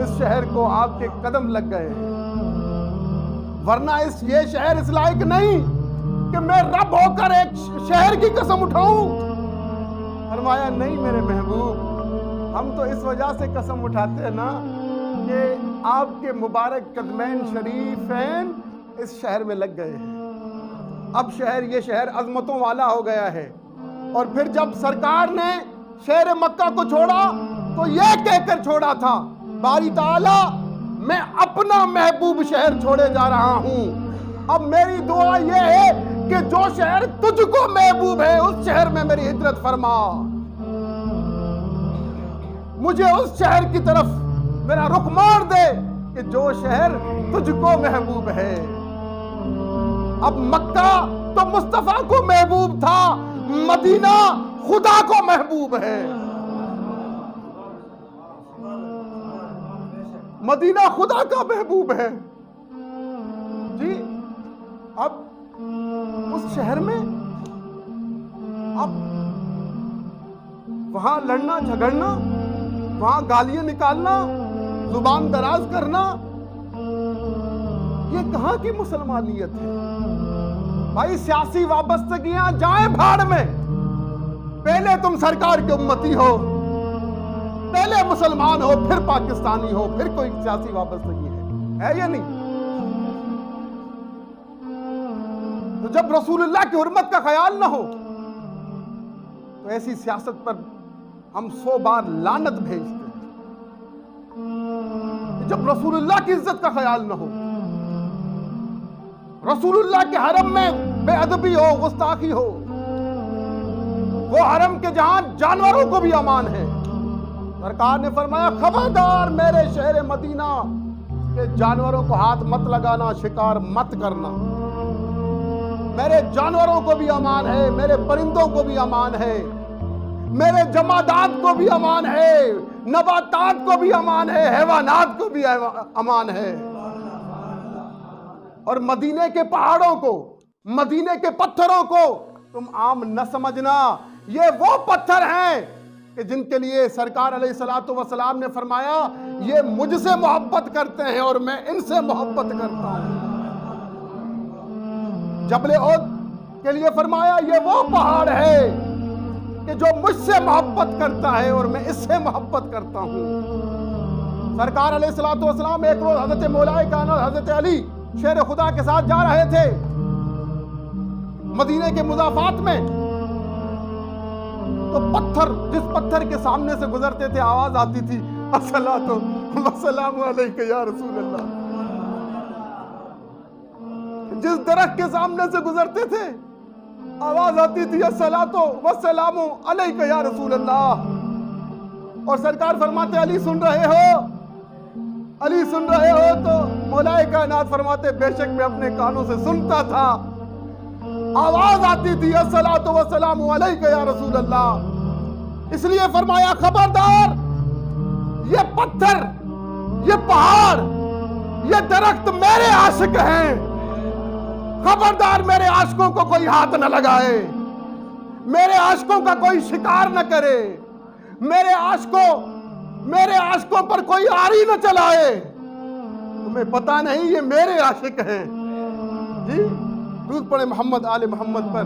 اس شہر کو آپ کے قدم لگ گئے ہیں. ورنہ یہ شہر اس لائق نہیں کہ میں رب ہو کر ایک شہر کی قسم اٹھاؤں. فرمایا نہیں میرے محبوب، ہم تو اس وجہ سے قسم اٹھاتے ہیں نا کہ آپ کے مبارک قدمین شریفین اس شہر میں لگ گئے ہیں۔ اب یہ شہر عظمتوں والا ہو گیا ہے۔ اور پھر جب سرکار نے شہر مکہ کو چھوڑا تو یہ کہہ کر چھوڑا تھا، باری تعالی میں اپنا محبوب شہر چھوڑے جا رہا ہوں۔ اب میری دعا یہ ہے کہ جو شہر تجھ کو محبوب ہے اس شہر میں میری ہجرت فرما، مجھے اس شہر کی طرف میرا رخ موڑ دے کہ جو شہر تجھ کو محبوب ہے۔ اب مکہ تو مصطفیٰ کو محبوب تھا، مدینہ خدا کو محبوب ہے۔ مدینہ خدا کا محبوب ہے جی۔ اب اس شہر میں اب وہاں لڑنا جھگڑنا، وہاں گالیاں نکالنا، زبان دراز کرنا، یہ کہاں کی مسلمانیت ہے بھائی؟ سیاسی وابستگیاں جائیں بھاڑ میں، پہلے تم سرکار کے امتی ہو، پہلے مسلمان ہو، پھر پاکستانی ہو، پھر کوئی سیاسی وابستگی ہے یا نہیں؟ تو جب رسول اللہ کی حرمت کا خیال نہ ہو تو ایسی سیاست پر ہم 100 بار لعنت بھیجتے ہیں۔ جب رسول اللہ کی عزت کا خیال نہ ہو، رسول اللہ کے حرم میں بے ادبی ہو، گستاخی ہو، وہ حرم کے جہاں جانوروں کو بھی امان ہے۔ سرکار نے فرمایا خبردار میرے شہر مدینہ کے جانوروں کو ہاتھ مت لگانا، شکار مت کرنا۔ میرے جانوروں کو بھی امان ہے، میرے پرندوں کو بھی امان ہے، میرے جمادات کو بھی امان ہے، نباتات کو بھی امان ہے، حیوانات کو بھی امان ہے۔ اور مدینے کے پہاڑوں کو، مدینے کے پتھروں کو تم عام نہ سمجھنا، یہ وہ پتھر ہیں کہ جن کے لیے سرکار علیہ الصلوۃ والسلام نے فرمایا یہ مجھ سے محبت کرتے ہیں اور میں ان سے محبت کرتا ہوں۔ جبل احد کے لیے فرمایا یہ وہ پہاڑ ہے کہ جو مجھ سے محبت کرتا ہے اور میں اس سے محبت کرتا ہوں۔ سرکار علیہ الصلوۃ والسلام ایک روز حضرت مولا کائنات حضرت علی شیر خدا کے ساتھ جا رہے تھے مدینے کے مضافات میں، تو پتھر جس پتھر کے سامنے سے گزرتے تھے آواز آتی تھی الصلاۃ والسلام علیک یا رسول اللہ۔ جس درخت کے سامنے سے گزرتے تھے آواز آتی تھی الصلاۃ والسلام علیک یا رسول اللہ۔ اور سرکار فرماتے علی سن رہے ہو، علی سن رہے ہو؟ تو مولا کائنات فرماتے بے شک میں اپنے کانوں سے سنتا تھا، آواز آتی تھی الصلاۃ والسلام علیک یا رسول اللہ۔ اس لیے فرمایا خبردار یہ پتھر، یہ پہاڑ، یہ درخت میرے عاشق ہیں، خبردار میرے عاشقوں کو کوئی ہاتھ نہ لگائے، میرے عاشقوں کا کوئی شکار نہ کرے، میرے عاشقوں پر کوئی آری نہ چلائے۔ تمہیں پتہ نہیں یہ میرے عاشق ہیں جی۔ درود پڑھیں محمد آل محمد پر۔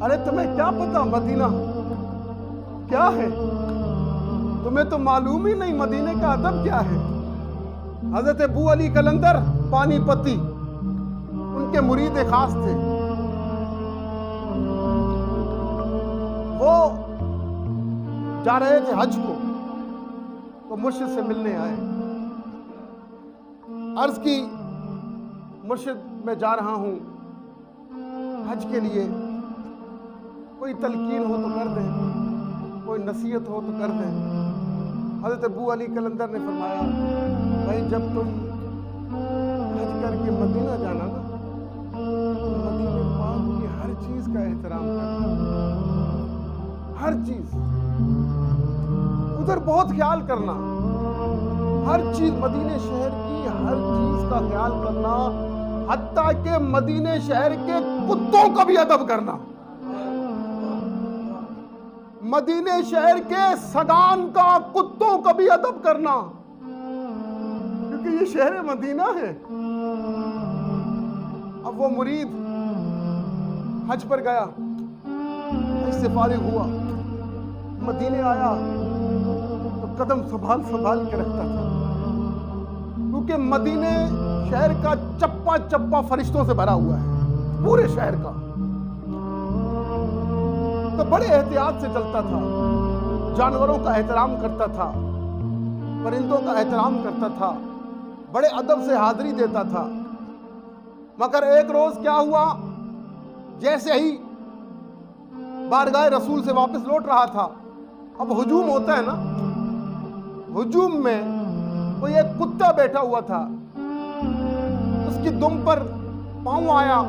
ارے تمہیں کیا پتا مدینہ کیا ہے؟ تمہیں تو معلوم ہی نہیں مدینے کا ادب کیا ہے۔ حضرت ابو علی قلندر پانی پتی ان کے مرید خاص تھے، وہ جا رہے تھے حج کو، تو مرشد سے ملنے آئے، عرض کی مرشد میں جا رہا ہوں حج کے لیے، کوئی تلقین ہو تو کر دیں، کوئی نصیحت ہو تو کر دیں۔ حضرت ابو علی قلندر نے فرمایا بھائی جب تم حج کر کے مدینہ جانا نا، مدینہ پاک کی ہر چیز کا احترام کرنا، ہر چیز ادھر بہت خیال کرنا، ہر چیز مدینہ شہر کی ہر چیز کا خیال کرنا، حتیٰ کہ مدینہ شہر کے کتوں کا بھی ادب کرنا، مدینہ شہر کے سگان کا کتوں کا بھی ادب کرنا، کیونکہ یہ شہر مدینہ ہے۔ اب وہ مرید حج پر گیا، حج سے فارغ ہوا، مدینے آیا تو قدم سنبھال سنبھال کے رکھتا تھا، کیونکہ مدینے شہر کا چپا چپا فرشتوں سے بھرا ہوا ہے، پورے شہر کا، تو بڑے احتیاط سے چلتا تھا، جانوروں کا احترام کرتا تھا، پرندوں کا احترام کرتا تھا، بڑے ادب سے حاضری دیتا تھا۔ مگر ایک روز کیا ہوا، جیسے ہی بارگاہ رسول سے واپس لوٹ رہا تھا، اب ہجوم ہوتا ہے نا، ہجوم میں کوئی ایک کتا بیٹھا ہوا تھا، اس کی دم پر پاؤں آیا،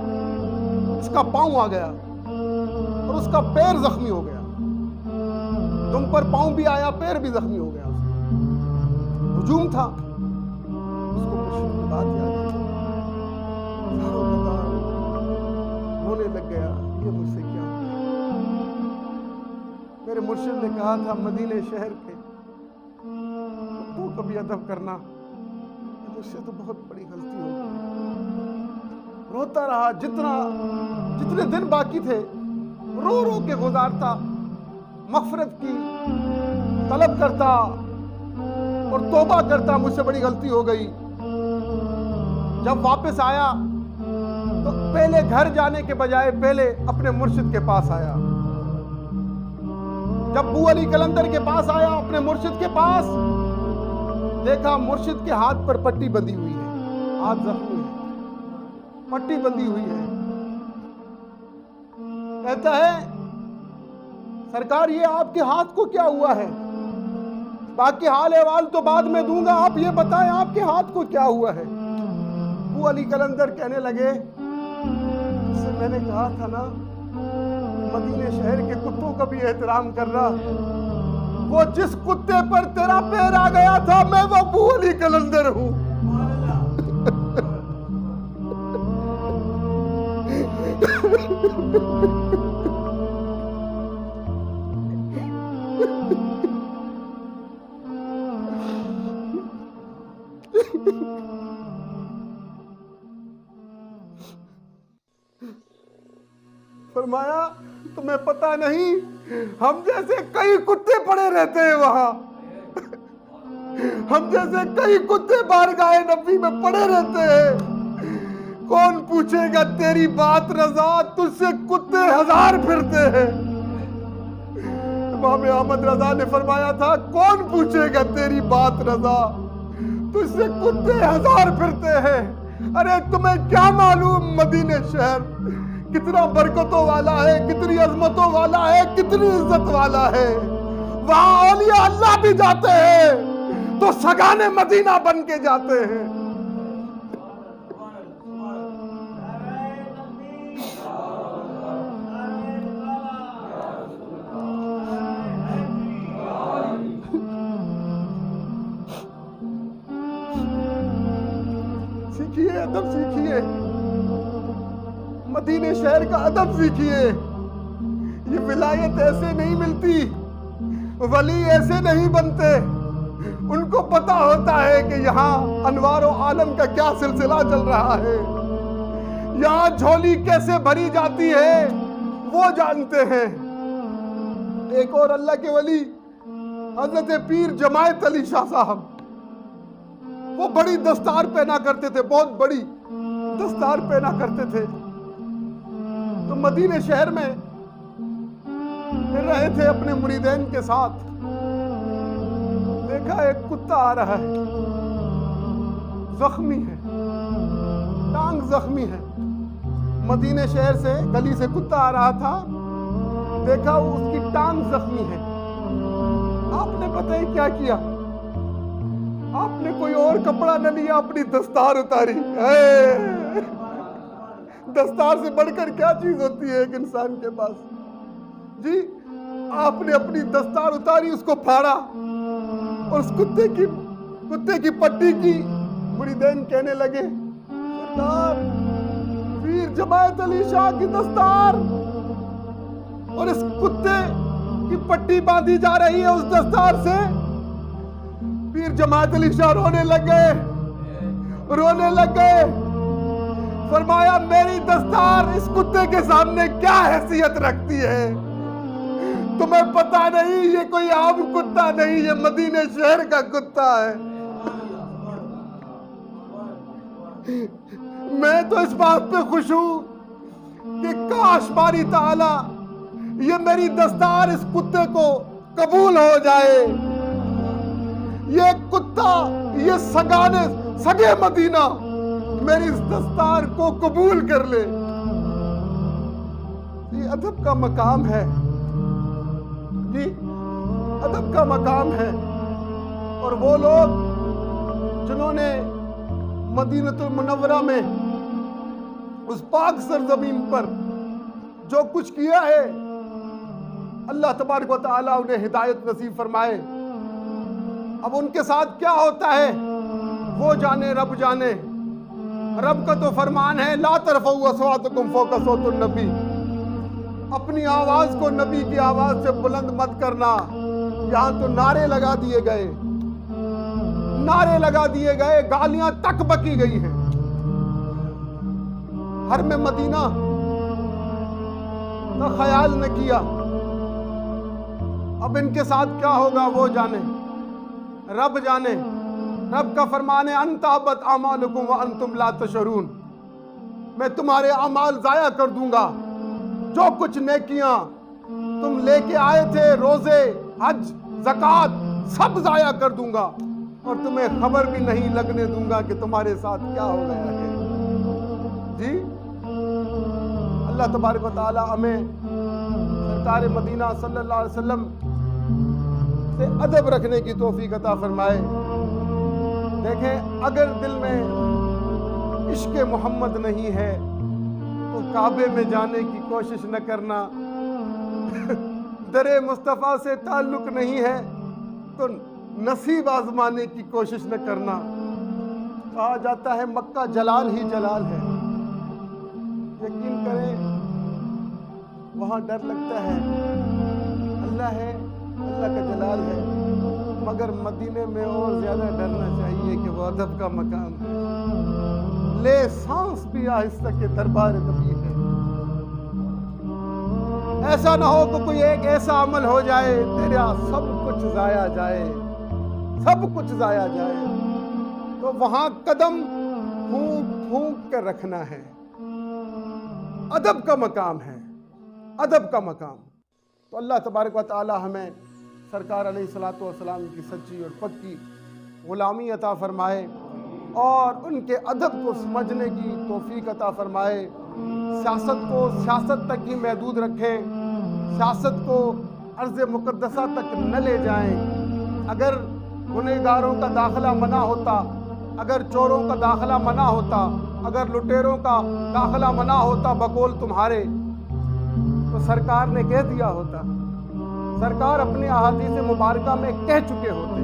اس کا پاؤں آ گیا اور اس کا پیر زخمی ہو گیا، دم پر پاؤں بھی آیا، پیر بھی زخمی ہو گیا، ہجوم تھا۔ اس کو مرشد کی بات یاد آئی، رونے لگ گیا، یہ مجھ سے کیا ہو گیا؟ میرے مرشد نے کہا تھا مدینے شہر کے تو کبھی ادب کرنا، مجھ سے تو بہت بڑی غلطی ہو گئی۔ روتا رہا، جتنے دن باقی تھے رو رو کے گزارتا، مغفرت کی طلب کرتا اور توبہ کرتا، مجھ سے بڑی غلطی ہو گئی۔ جب واپس آیا تو پہلے گھر جانے کے بجائے پہلے اپنے مرشد کے پاس آیا۔ جب ابو علی قلندر کے پاس آیا، اپنے مرشد کے پاس، دیکھا مرشد کے ہاتھ پر پٹی بندھی ہوئی ہے، ہاتھ زخمی ہے، پٹی بندھی ہوئی ہے۔ کہتا ہے سرکار یہ آپ کے ہاتھ کو کیا ہوا ہے؟ باقی حال احوال تو بعد میں دوں گا، آپ یہ بتائیں آپ کے ہاتھ کو کیا ہوا ہے؟ ابو علی قلندر کہنے لگے، اس سے میں نے کہا تھا نا مدینے شہر کے کتوں کا بھی احترام کر رہا، وہ جس کتے پر تیرا پیر آ گیا تھا میں وہ ابو علی قلندر ہوں۔ فرمایا تمہیں پتہ نہیں ہم جیسے کئی کتے پڑے رہتے ہیں وہاں، ہم جیسے کئی کتے بارگاہ نبی میں پڑے رہتے ہیں، کون پوچھے گا تیری بات رضا، تجھ سے کتے ہزار پھرتے ہیں۔ امام احمد رضا نے فرمایا تھا کون پوچھے گا تیری بات رضا، تجھ سے کتے ہزار پھرتے ہیں۔ ارے تمہیں کیا معلوم مدینے شہر کتنا برکتوں والا ہے، کتنی عظمتوں والا ہے، کتنی عزت والا ہے، وہاں اولیاء اللہ بھی جاتے ہیں تو سگانے مدینہ بن کے جاتے ہیں۔ سیکھیے، ادب سیکھیے، مدینے شہر کا ادب سیکھیے۔ یہ ولایت ایسے نہیں ملتی، ولی ایسے نہیں بنتے، ان کو پتا ہوتا ہے کہ یہاں انوار و عالم کا کیا سلسلہ چل رہا ہے، یہاں جھولی کیسے بھری جاتی ہے وہ جانتے ہیں۔ ایک اور اللہ کے ولی حضرت پیر جماعت علی شاہ صاحب، وہ بڑی دستار پہنا کرتے تھے، بہت بڑی دستار پہنا کرتے تھے، تو مدینے شہر میں پھر رہے تھے اپنے مریدین کے ساتھ، دیکھا ایک کتا آ رہا ہے، زخمی ہے، ٹانگ زخمی ہے، مدینے شہر سے گلی سے کتا آ رہا تھا، دیکھا اس کی ٹانگ زخمی ہے۔ آپ نے پتہ ہی کیا کیا، آپ نے کوئی اور کپڑا نہ لیا، اپنی دستار اتاری۔ دستار سے بڑھ کر کیا چیز ہوتی ہے ایک انسان کے پاس؟ جی آپ نے اپنی دستار اتاری، اس کو پھاڑا اور اس کتے کی پٹی کی۔ مریدین کہنے لگے سرکار پیر جماعت علی شاہ کی دستار اور اس کتے کی پٹی باندھی جا رہی ہے اس دستار سے۔ پیر جماعت علی شاہ رونے لگ گئے۔ فرمایا میری دستار اس کتے کے سامنے کیا حیثیت رکھتی ہے؟ تمہیں پتا نہیں یہ کوئی عام کتا نہیں، یہ مدینے شہر کا کتا ہے۔ میں تو اس بات پہ خوش ہوں کہ کاش باری تعالی یہ میری دستار اس کتے کو قبول ہو جائے، یہ کتا، یہ سگے مدینہ میری اس دستار کو قبول کر لے۔ یہ ادب کا مقام ہے جی، ادب کا مقام ہے۔ اور وہ لوگ جنہوں نے مدینہ المنورہ میں اس پاک سرزمین پر جو کچھ کیا ہے، اللہ تبارک و تعالیٰ انہیں ہدایت نصیب فرمائے۔ اب ان کے ساتھ کیا ہوتا ہے وہ جانے، رب جانے۔ رب کا تو فرمان ہے لا ترفعوا اصواتکم فوق صوت النبی، اپنی آواز کو نبی کی آواز سے بلند مت کرنا۔ یہاں تو نعرے لگا دیے گئے، نعرے لگا دیے گئے، گالیاں تک بکی گئی ہیں۔ حرم مدینہ کا خیال نہ کیا۔ اب ان کے ساتھ کیا ہوگا وہ جانے، رب جانے۔ رب کا فرمان ہے ان تحبط اعمالکم وانتم لا تشعرون، میں تمہارے اعمال ضائع کر دوں گا۔ جو کچھ نیکیاں تم لے کے آئے تھے، روزے، حج، زکوٰۃ، سب ضائع کر دوں گا، اور تمہیں خبر بھی نہیں لگنے دوں گا کہ تمہارے ساتھ کیا ہو گیا ہے۔ جی اللہ تبارک و تعالی ہمیں سرکار مدینہ صلی اللہ علیہ وسلم سے ادب رکھنے کی توفیق عطا فرمائے۔ دیکھیں، اگر دل میں عشق محمد نہیں ہے تو کعبے میں جانے کی کوشش نہ کرنا، در مصطفیٰ سے تعلق نہیں ہے تو نصیب آزمانے کی کوشش نہ کرنا۔ کہا جاتا ہے مکہ جلال ہی جلال ہے، یقین کریں وہاں ڈر لگتا ہے، اللہ ہے، اللہ کا جلال ہے، مگر مدینے میں اور زیادہ ڈرنا چاہیے کہ وہ ادب کا مقام ہے۔ لے سانس بھی آہستہ کے دربار نبی ہے۔ ایسا نہ ہو کہ کوئی ایک ایسا عمل ہو جائے تیرا سب کچھ ضائع جائے، سب کچھ ضائع جائے، تو وہاں قدم پھونک پھونک کر رکھنا ہے۔ ادب کا مقام ہے، ادب کا مقام۔ تو اللہ تبارک و تعالی ہمیں سرکار علیہ الصلوۃ والسلام کی سچی اور پکی غلامی عطا فرمائے، اور ان کے ادب کو سمجھنے کی توفیق عطا فرمائے۔ سیاست کو سیاست تک ہی محدود رکھیں، سیاست کو ارض مقدسہ تک نہ لے جائیں۔ اگر گنہگاروں کا داخلہ منع ہوتا، اگر چوروں کا داخلہ منع ہوتا، اگر لٹیروں کا داخلہ منع ہوتا بقول تمہارے، تو سرکار نے کہہ دیا ہوتا، سرکار اپنے احادیث مبارکہ میں کہہ چکے ہوتے،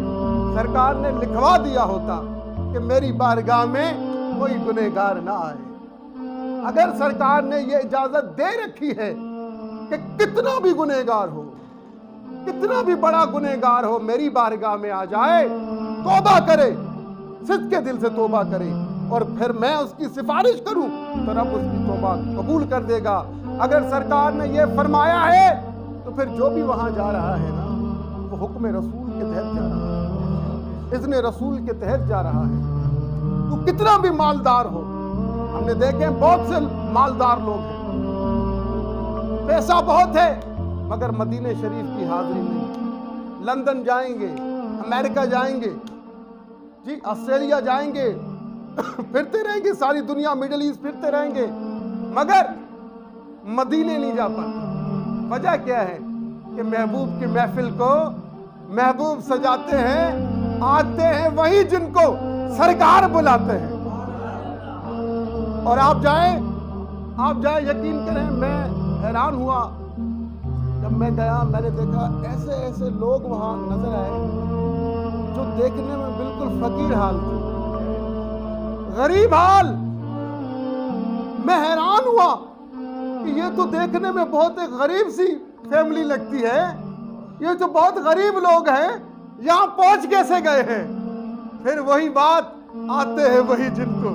سرکار نے لکھوا دیا ہوتا کہ میری بارگاہ میں کوئی گنہگار نہ آئے۔ اگر سرکار نے یہ اجازت دے رکھی ہے کہ کتنا بھی گنہگار ہو، کتنا بھی بڑا گنہگار ہو، میری بارگاہ میں آ جائے، توبہ کرے، صدق کے دل سے توبہ کرے، اور پھر میں اس کی سفارش کروں تو رب اس کی توبہ قبول کر دے گا۔ اگر سرکار نے یہ فرمایا ہے تو پھر جو بھی وہاں جا رہا ہے نا، وہ حکم رسول کے تحت جا رہا ہے، اذن رسول کے تحت جا رہا ہے۔ تو کتنا بھی مالدار ہو، ہم نے دیکھے بہت سے مالدار لوگ ہیں، پیسہ بہت ہے، مگر مدینہ شریف کی حاضری نہیں۔ لندن جائیں گے، امریکہ جائیں گے، جی آسٹریلیا جائیں گے، پھرتے رہیں گے، ساری دنیا مڈل ایسٹ پھرتے رہیں گے، مگر مدینے نہیں جا پاتے۔ وجہ کیا ہے کہ محبوب کی محفل کو محبوب سجاتے ہیں، آتے ہیں وہی جن کو سرکار بلاتے ہیں۔ اور آپ جائیں، یقین کریں، میں حیران ہوا جب میں گیا، میں نے دیکھا ایسے ایسے لوگ وہاں نظر آئے جو دیکھنے میں بالکل فقیر حال تھے، غریب حال۔ میں حیران ہوا کہ یہ تو دیکھنے میں بہت ایک غریب سی فیملی لگتی ہے، یہ تو بہت غریب لوگ ہیں، یہاں پہنچ کیسے گئے ہیں؟ پھر وہی بات، آتے ہیں وہی جن کو